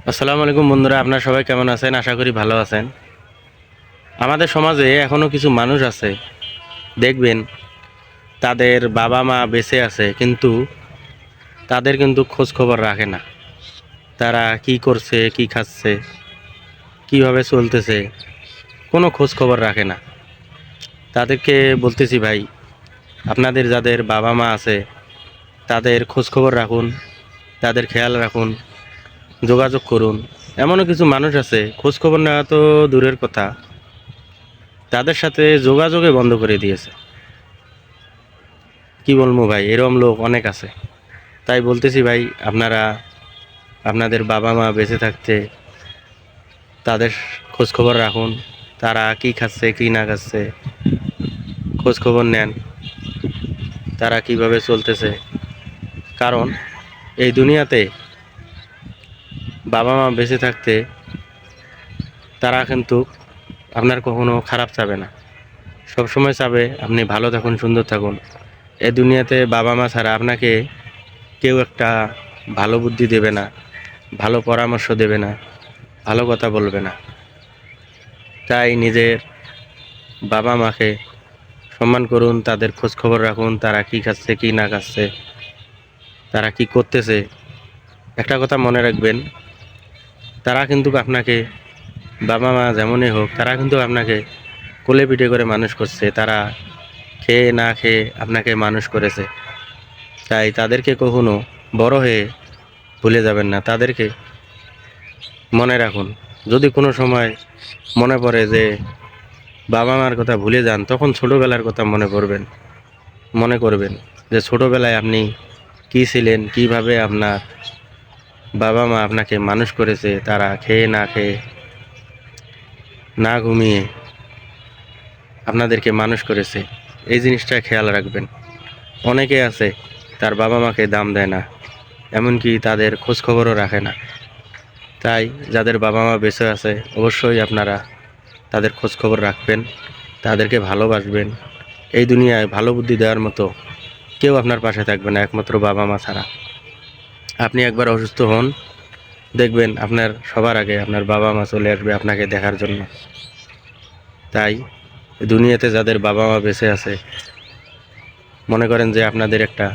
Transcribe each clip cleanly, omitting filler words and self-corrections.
আসসালামু আলাইকুম বন্ধুরা, আপনারা সবাই কেমন আছেন? আশা করি ভালো আছেন। আমাদের সমাজে এখনো কিছু মানুষ আছে, দেখবেন তাদের বাবা মা বেঁচে আছে কিন্তু তাদের কিন্তু খোঁজ খবর রাখে না। তারা কি করছে, কি খাচ্ছে, কিভাবে চলতেছে, কোনো খোঁজ খবর রাখে না। তাদেরকে বলতেছি, ভাই, আপনাদের যাদের বাবা মা আছে তাদের খোঁজ খবর রাখুন, তাদের খেয়াল রাখুন, যোগাযোগ করুন। এমনও কিছু মানুষ আছে খোঁজ খবর নেওয়া তো দূরের কথা, তাদের সাথে যোগাযোগে বন্ধ করে দিয়েছে। কি বলবো ভাই, এরকম লোক অনেক আছে। তাই বলতেছি ভাই, আপনারা আপনাদের বাবা মা বেঁচে থাকতে তাদের খোঁজ খবর রাখুন। তারা কি খাচ্ছে, কি না খাচ্ছে, খোঁজ খবর নেন, তারা কিভাবে চলতেছে। কারণ এই দুনিয়াতে বাবা মা বেঁচে থাকতে তারা কিন্তু আপনার কখনো খারাপ চাবে না, সব সময় চাবে আপনি ভালো থাকুন, সুন্দর থাকুন। এই দুনিয়াতে বাবা মা ছাড়া আপনাকে কেউ একটা ভালো বুদ্ধি দেবে না, ভালো পরামর্শ দেবে না, ভালো কথা বলবে না। তাই নিজের বাবা মাকে সম্মান করুন, তাদের খোঁজ খবর রাখুন, তারা কি খাচ্ছে, কি না খাচ্ছে, তারা কি করতেছে। একটা কথা মনে রাখবেন, তারা কিন্তু আপনাকে, বাবা মা যেমনই হোক, তারা কিন্তু আপনাকে কোলে পিঠে করে মানুষ করছে। তারা খেয়ে না খেয়ে আপনাকে মানুষ করেছে। তাই তাদেরকে কখনো বড় হয়ে ভুলে যাবেন না, তাদেরকে মনে রাখুন। যদি কোনো সময় মনে পড়ে যে বাবা মার কথা ভুলে যান, তখন ছোটবেলার কথা মনে করবেন যে ছোটবেলায় আপনি কি ছিলেন, কিভাবে আপনার বাবা মা আপনাকে মানুষ করেছে। তারা খেয়ে না খেয়ে, না ঘুমিয়ে আপনাদেরকে মানুষ করেছে। এই জিনিসটা খেয়াল রাখবেন। অনেকে আছে তার বাবা মাকে দাম দেয় না, এমনকি তাদের খোঁজ খবরও রাখে না। তাই যাদের বাবা মা বেঁচে আছে অবশ্যই আপনারা তাদের খোঁজ খবর রাখবেন, তাদেরকে ভালোবাসবেন। এই দুনিয়ায় ভালো বুদ্ধি দেওয়ার মতো কেউ আপনার পাশে থাকবে না, একমাত্র বাবা মা ছাড়া। আপনি একবার অসুস্থ হন, দেখবেন আপনার সবার আগে আপনার বাবা মা চলে আসবে আপনাকে দেখার জন্য। তাই দুনিয়াতে যাদের বাবা মা বেঁচে আছে, মনে করেন যে আপনাদের একটা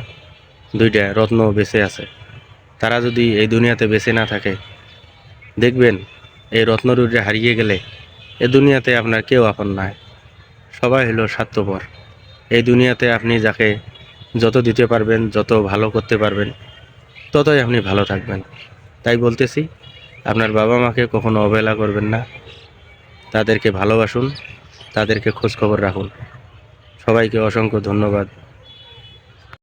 দুইটা রত্ন বেঁচে আছে, তারা যদি এই দুনিয়াতে বেঁচে না থাকে, দেখবেন এই রত্ন দুইটা হারিয়ে গেলে এ দুনিয়াতে আপনার কেউ আপন নয়, সবাই হলো স্বার্থপর। এই দুনিয়াতে আপনি যাকে যত দিতে পারবেন, যত ভালো করতে পারবেন, ততই আপনি ভালো থাকবেন। তাই বলতেছি, আপনার বাবা মাকে কখনো অবহেলা করবেন না, তাদেরকে ভালোবাসুন, তাদেরকে খোঁজ খবর রাখুন। সবাইকে অসংখ্য ধন্যবাদ।